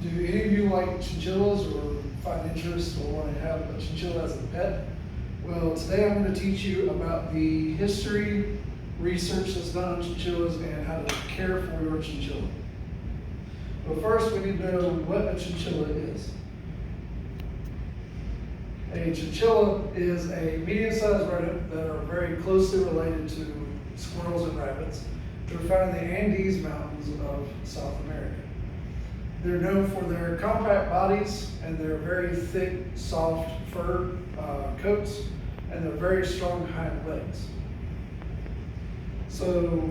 Do any of you like chinchillas or find interest or want to have a chinchilla as a pet? Well, today I'm going to teach you about the history, research that's done on chinchillas, and how to care for your chinchilla. But first, we need to know what a chinchilla is. A chinchilla is a medium-sized rodent that are very closely related to squirrels and rabbits. They're found in the Andes Mountains of South America. They're known for their compact bodies and their very thick, soft fur coats, and their very strong hind legs. So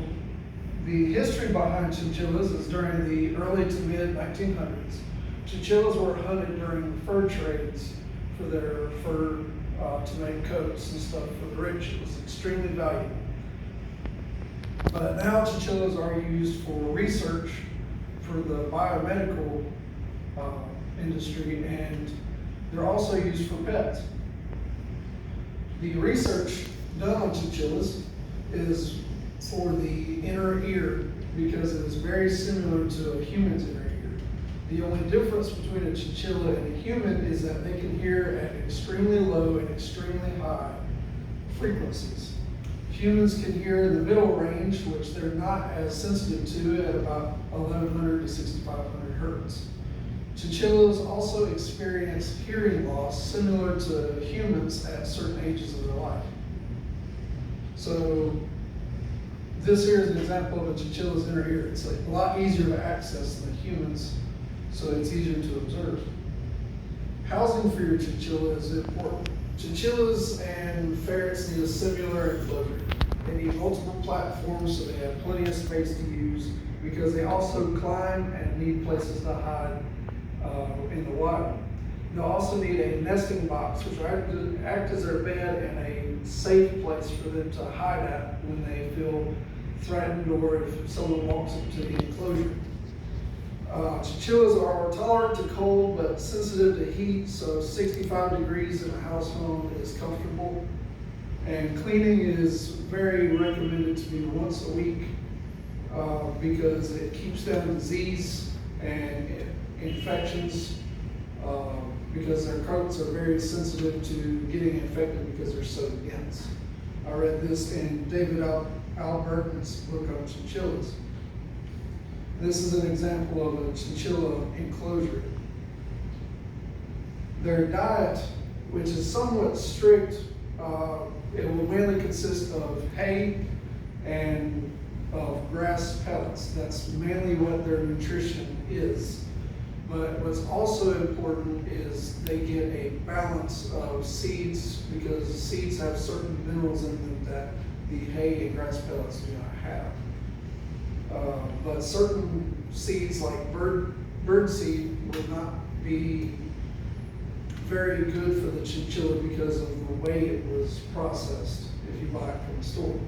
the history behind chinchillas is during the early to mid 1900s. Chinchillas were hunted during the fur trades for their fur to make coats and stuff for the rich. It was extremely valuable. But now chinchillas are used for research for the biomedical industry, and they're also used for pets. The research done on chinchillas is for the inner ear because it is very similar to a human's inner ear. The only difference between a chinchilla and a human is that they can hear at extremely low and extremely high frequencies. Humans can hear in the middle range, which they're not as sensitive to, at about 1100 to 6500 hertz. Chinchillas also experience hearing loss similar to humans at certain ages of their life. So this here is an example of a chinchilla's inner ear. It's like a lot easier to access than humans, so it's easier to observe. Housing for your chinchilla is important. Chinchillas and ferrets need a similar enclosure. They need multiple platforms so they have plenty of space to use, because they also climb and need places to hide in the wild. They'll also need a nesting box, which will act as their bed and a safe place for them to hide at when they feel threatened or if someone walks into the enclosure. Chinchillas are tolerant to cold but sensitive to heat, so 65 degrees in a house home is comfortable. And cleaning is very recommended to be once a week because it keeps down disease and infections because their coats are very sensitive to getting infected because they're so dense. I read this in David Albert's book on chinchillas. This is an example of a chinchilla enclosure. Their diet, which is somewhat strict, it will mainly consist of hay and of grass pellets. That's mainly what their nutrition is. But what's also important is they get a balance of seeds, because seeds have certain minerals in them that the hay and grass pellets do not have. But certain seeds like bird seed would not be very good for the chinchilla because of the way it was processed if you buy it from the store.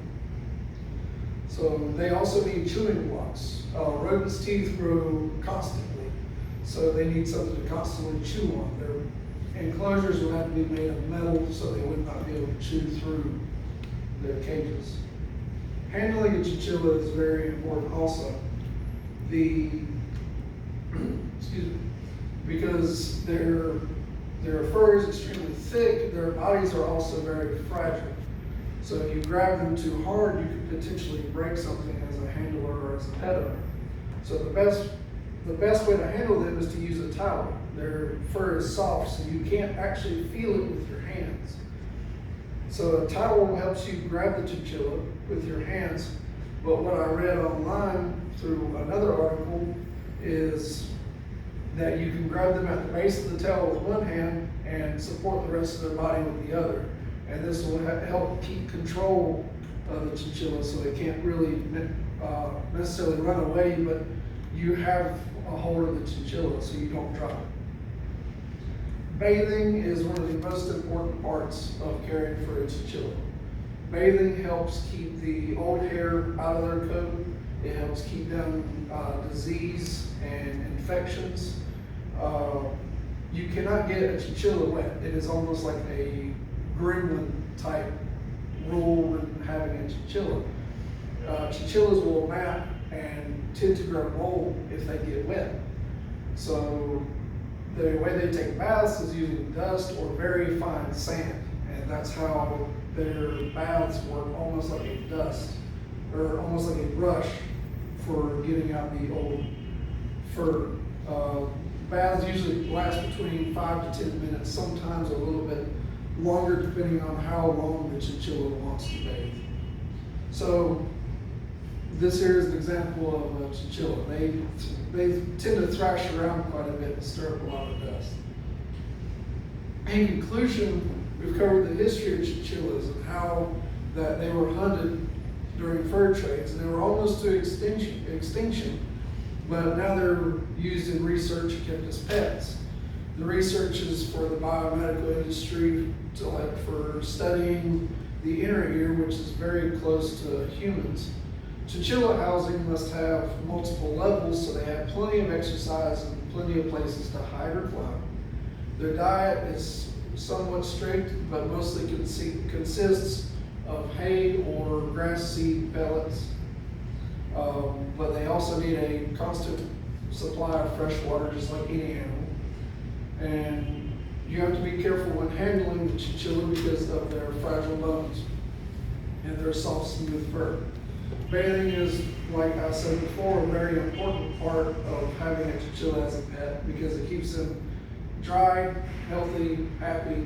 So they also need chewing blocks. Rodents' teeth grow constantly, so they need something to constantly chew on. Their enclosures would have to be made of metal so they would not be able to chew through their cages. Handling a chinchilla is very important also. Because their fur is extremely thick, their bodies are also very fragile. So if you grab them too hard, you could potentially break something as a handler or as a pet owner. So the best way to handle them is to use a towel. Their fur is soft, so you can't actually feel it with your hands. So a towel helps you grab the chinchilla with your hands, but what I read online through another article is that you can grab them at the base of the tail with one hand and support the rest of their body with the other. And this will help keep control of the chinchilla so they can't really necessarily run away, but you have a hold of the chinchilla so you don't drop it. Bathing is one of the most important parts of caring for a chinchilla. Bathing helps keep the old hair out of their coat. It helps keep down disease and infections. You cannot get a chinchilla wet. It is almost like a gremlin type rule when having a chinchilla. Chinchillas will nap and tend to grow old if they get wet. So the way they take baths is using dust or very fine sand, and that's how their baths work, almost like a dust, or almost like a brush for getting out the old fur. Baths usually last between 5 to 10 minutes, sometimes a little bit longer depending on how long the chinchilla wants to bathe. So this here is an example of a chinchilla. They tend to thrash around quite a bit and stir up a lot of dust. In conclusion, we've covered the history of chinchillas and how that they were hunted during fur trades, and they were almost to extinction, but now they're used in research and kept as pets. The research is for the biomedical industry, for studying the inner ear, which is very close to humans. Chinchilla housing must have multiple levels, so they have plenty of exercise and plenty of places to hide or climb. Their diet is somewhat strict, but mostly consists of hay or grass seed pellets. But they also need a constant supply of fresh water, just like any animal. And you have to be careful when handling the chinchilla because of their fragile bones and their soft, smooth fur. Bathing is, like I said before, a very important part of having a chinchilla as a pet because it keeps them dry, healthy, happy,